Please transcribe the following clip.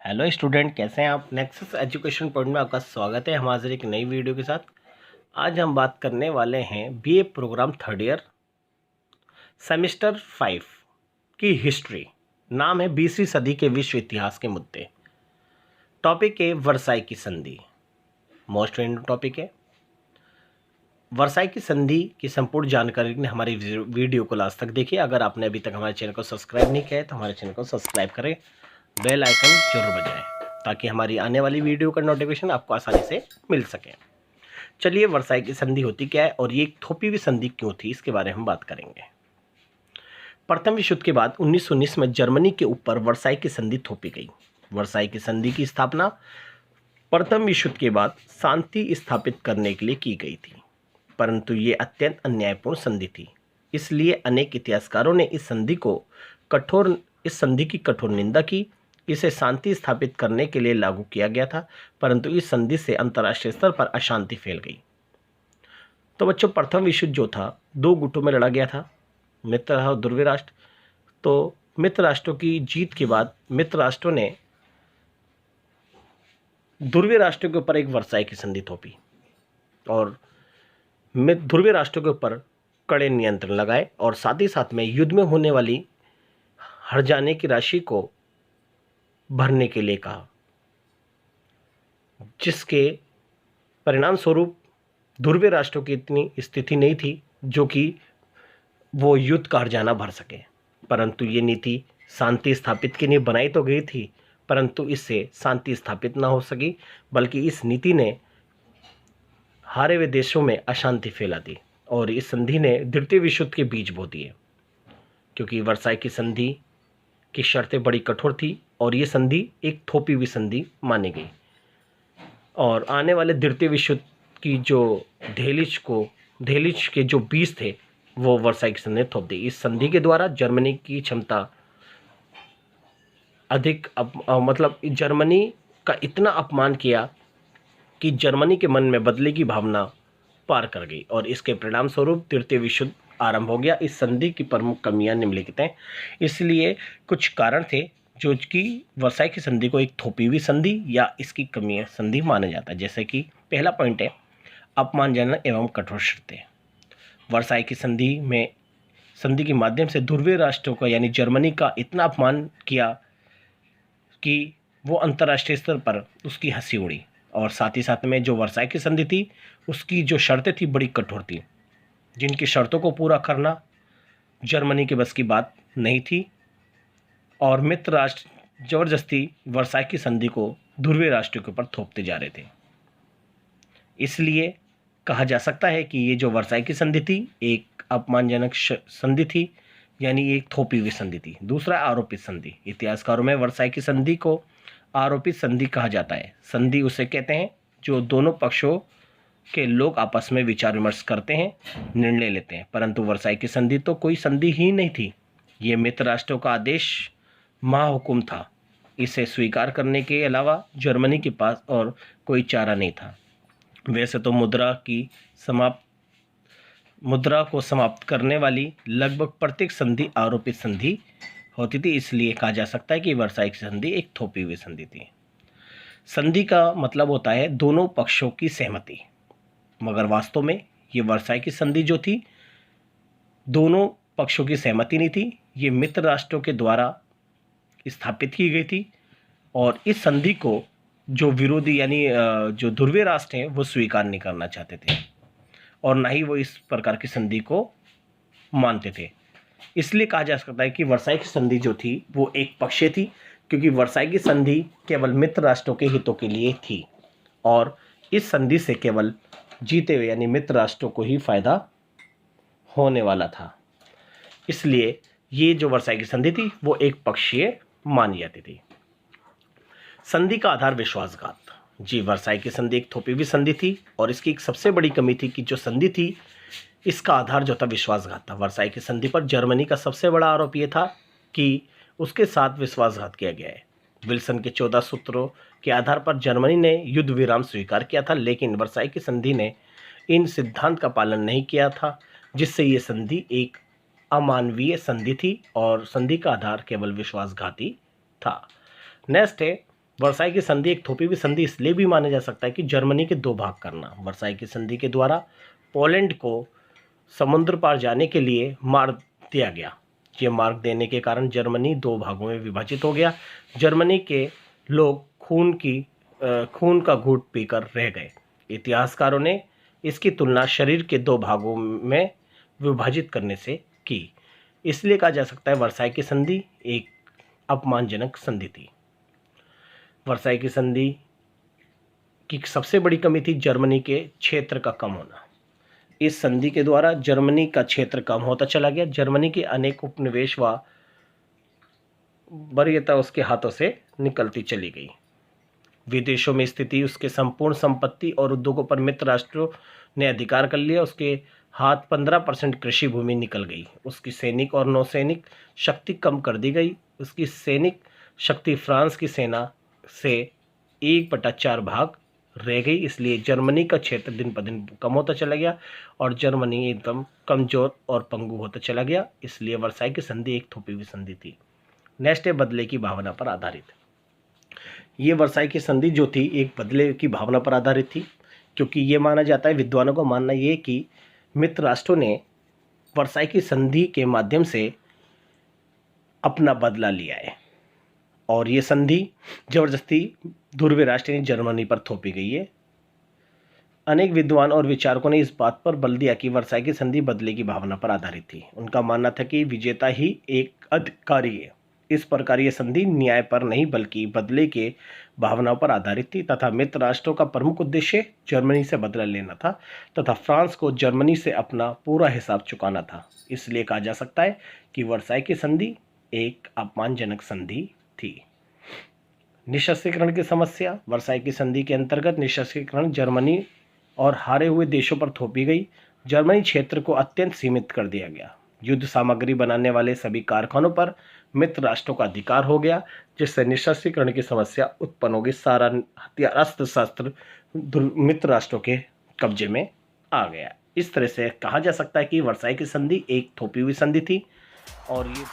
Hello student, कैसे हैं आप। नेक्सस एजुकेशन पॉइंट में आपका स्वागत है। हम हाजिर एक नई वीडियो के साथ। आज हम बात करने वाले हैं BA program third year semester 5 की हिस्ट्री। नाम है 20वीं सदी के विश्व इतिहास के मुद्दे। टॉपिक है वर्साई की संधि। मोस्ट इंपॉर्टेंट टॉपिक है। वर्साई की संधि की संपूर्ण जानकारी के लिए हमारी वीडियो को लास्ट तक देखिए। अगर आपने अभी तक हमारे चैनल को सब्सक्राइब नहीं किया है तो हमारे चैनल को सब्सक्राइब करें, बेल आइकन जरूर बजाएं ताकि हमारी आने वाली वीडियो का नोटिफिकेशन आपको आसानी से मिल सके। चलिए, वर्साई की संधि होती क्या है और ये एक थोपी हुई संधि क्यों थी, इसके बारे में हम बात करेंगे। प्रथम विश्व युद्ध के बाद 1919 में जर्मनी के ऊपर वर्साई की संधि थोपी गई। वर्साई की संधि की स्थापना प्रथम विश्व युद्ध के बाद शांति स्थापित करने के लिए की गई थी, परंतु ये अत्यंत अन्यायपूर्ण संधि थी। इसलिए अनेक इतिहासकारों ने इस संधि की कठोर निंदा की। इसे शांति स्थापित करने के लिए लागू किया गया था, परंतु इस संधि से अंतर्राष्ट्रीय स्तर पर अशांति फैल गई। तो बच्चों, प्रथम विश्व युद्ध जो था दो गुटों में लड़ा गया था, मित्र और ध्रुवीय राष्ट्र। तो मित्र राष्ट्रों की जीत के बाद मित्र राष्ट्रों ने ध्रुवीय राष्ट्रों के ऊपर एक वर्साई की संधि थोपी और ध्रुवीय राष्ट्रों के ऊपर कड़े नियंत्रण लगाए और साथ ही साथ में युद्ध में होने वाली हर्जाने की राशि को भरने के लिए कहा, जिसके परिणाम स्वरूप ध्रुवीय राष्ट्रों की इतनी स्थिति नहीं थी जो कि वो युद्ध का हर्जाना भर सके। परंतु ये नीति शांति स्थापित के लिए बनाई तो गई थी, परंतु इससे शांति स्थापित ना हो सकी, बल्कि इस नीति ने हारे हुए देशों में अशांति फैला दी और इस संधि ने द्वितीय विश्व युद्ध के बीज बो दिए, क्योंकि वर्साई की संधि की शर्तें बड़ी कठोर थी और ये संधि एक थोपी हुई संधि मानी गई। और आने वाले द्वितीय विश्व युद्ध की जो दहलीज के जो बीज थे वो वर्साई की संधि ने थोप दी। इस संधि के द्वारा जर्मनी की क्षमता अधिक मतलब जर्मनी का इतना अपमान किया कि जर्मनी के मन में बदले की भावना पार कर गई और इसके परिणाम स्वरूप तृतीय विश्व युद्ध आरंभ हो गया। इस संधि की प्रमुख कमियां निम्नलिखित हैं। इसलिए कुछ कारण थे जो कि वर्साई की संधि को एक थोपी हुई संधि या इसकी कमियां संधि माना जाता है। जैसे कि पहला पॉइंट है अपमानजनक एवं कठोर शर्तें। वर्साई की संधि के माध्यम से ध्रुवीय राष्ट्रों का यानी जर्मनी का इतना अपमान किया कि वो अंतर्राष्ट्रीय स्तर पर उसकी हंसी उड़ी और साथ ही साथ में जो वर्साई की संधि थी उसकी जो शर्तें थी बड़ी कठोर थी, जिनकी शर्तों को पूरा करना जर्मनी के बस की बात नहीं थी और मित्र राष्ट्र जबरदस्ती वर्साई की संधि को ध्रुवीय राष्ट्रों के ऊपर थोपते जा रहे थे। इसलिए कहा जा सकता है कि ये जो वर्साई की संधि थी एक अपमानजनक संधि थी, यानी एक थोपी हुई संधि थी। दूसरा, आरोपित संधि। इतिहासकारों में वर्साई की संधि को आरोपित संधि कहा जाता है। संधि उसे कहते हैं जो दोनों पक्षों के लोग आपस में विचार विमर्श करते हैं, निर्णय लेते हैं, परंतु वर्साई की संधि तो कोई संधि ही नहीं थी। ये मित्र राष्ट्रों का आदेश महाहुकुम था। इसे स्वीकार करने के अलावा जर्मनी के पास और कोई चारा नहीं था। वैसे तो मुद्रा को समाप्त करने वाली लगभग प्रत्येक संधि आरोपित संधि होती थी, इसलिए कहा जा सकता है कि वर्साई की संधि एक थोपी हुई संधि थी। संधि का मतलब होता है दोनों पक्षों की सहमति, मगर वास्तव में ये वर्साई की संधि जो थी दोनों पक्षों की सहमति नहीं थी, ये मित्र राष्ट्रों के द्वारा स्थापित की गई थी और इस संधि को जो विरोधी यानी जो ध्रुवीय राष्ट्र हैं वो स्वीकार नहीं करना चाहते थे और ना ही वो इस प्रकार की संधि को मानते थे। इसलिए कहा जा सकता है कि वर्साई की संधि जो थी वो एक पक्षीय थी, क्योंकि वर्साई की संधि केवल मित्र राष्ट्रों के हितों के लिए थी और इस संधि से केवल जीते हुए यानी मित्र राष्ट्रों को ही फायदा होने वाला था। इसलिए ये जो वर्साई की संधि थी वो एक पक्षीय मानी जाती थी। संधि का आधार विश्वासघात। जी, वर्साई की संधि एक थोपी हुई संधि थी और इसकी एक सबसे बड़ी कमी थी कि जो संधि थी इसका आधार जो था विश्वासघात था। वर्साई की संधि पर जर्मनी का सबसे बड़ा आरोप यह था कि उसके साथ विश्वासघात किया गया है। विल्सन के 14 सूत्रों के आधार पर जर्मनी ने युद्ध विराम स्वीकार किया था, लेकिन वर्साई की संधि ने इन सिद्धांत का पालन नहीं किया था, जिससे ये संधि एक अमानवीय संधि थी और संधि का आधार केवल विश्वासघाती था। नेक्स्ट है वर्साई की संधि एक थोपी हुई संधि इसलिए भी माना जा सकता है कि जर्मनी के दो भाग करना। वर्साई की संधि के द्वारा पोलैंड को समुद्र पार जाने के लिए मार्ग दिया गया। ये मार्ग देने के कारण जर्मनी दो भागों में विभाजित हो गया। जर्मनी के लोग खून का घूंट पीकर रह गए। इतिहासकारों ने इसकी तुलना शरीर के दो भागों में विभाजित करने से की। इसलिए कहा जा सकता है वर्साई की संधि एक अपमानजनक संधि थी। वर्साई की संधि की सबसे बड़ी कमी थी जर्मनी के क्षेत्र का कम होना। इस संधि के द्वारा जर्मनी का क्षेत्र कम होता चला गया। जर्मनी के अनेक उपनिवेश व वरीयता उसके हाथों से निकलती चली गई। विदेशों में स्थिति उसके संपूर्ण संपत्ति और उद्योगों पर मित्र राष्ट्रों ने अधिकार कर लिया। उसके हाथ 15% कृषि भूमि निकल गई। उसकी सैनिक और नौसैनिक शक्ति कम कर दी गई। उसकी सैनिक शक्ति फ्रांस की सेना से 1/4 भाग रह गई। इसलिए जर्मनी का क्षेत्र दिन पर दिन कम होता चला गया और जर्मनी एकदम कमजोर और पंगु होता चला गया। इसलिए वर्साई की संधि एक थोपी हुई संधि थी। नेक्स्ट है बदले की भावना पर आधारित। ये वर्साई की संधि जो थी एक बदले की भावना पर आधारित थी, क्योंकि ये माना जाता है, विद्वानों का मानना ये कि मित्र राष्ट्रों ने वर्साई की संधि के माध्यम से अपना बदला लिया है और ये संधि जबरदस्ती ध्रुवीय राष्ट्र यानी जर्मनी पर थोपी गई है। अनेक विद्वान और विचारकों ने इस बात पर बल दिया कि वर्साई की संधि बदले की भावना पर आधारित थी। उनका मानना था कि विजेता ही एक अधिकारी है। इस प्रकार ये संधि न्याय पर नहीं बल्कि बदले के भावनाओं पर आधारित थी तथा मित्र राष्ट्रों का प्रमुख उद्देश्य जर्मनी से बदला लेना था तथा फ्रांस को जर्मनी से अपना पूरा हिसाब चुकाना था। इसलिए कहा जा सकता है कि वर्साई की संधि एक अपमानजनक संधि थी। निःशस्त्रीकरण की समस्या। वर्साई की संधि के अंतर्गत निःशस्त्रीकरण जर्मनी और हारे हुए देशों पर थोपी गई। जर्मनी क्षेत्र को अत्यंत सीमित कर दिया गया। युद्ध सामग्री बनाने वाले सभी कारखानों पर मित्र राष्ट्रों का अधिकार हो गया, जिससे निःशस्त्रीकरण की समस्या उत्पन्न होगी। सारा हथियार अस्त्र शस्त्र मित्र राष्ट्रों के कब्जे में आ गया। इस तरह से कहा जा सकता है कि वर्साई की संधि एक थोपी हुई संधि थी और ये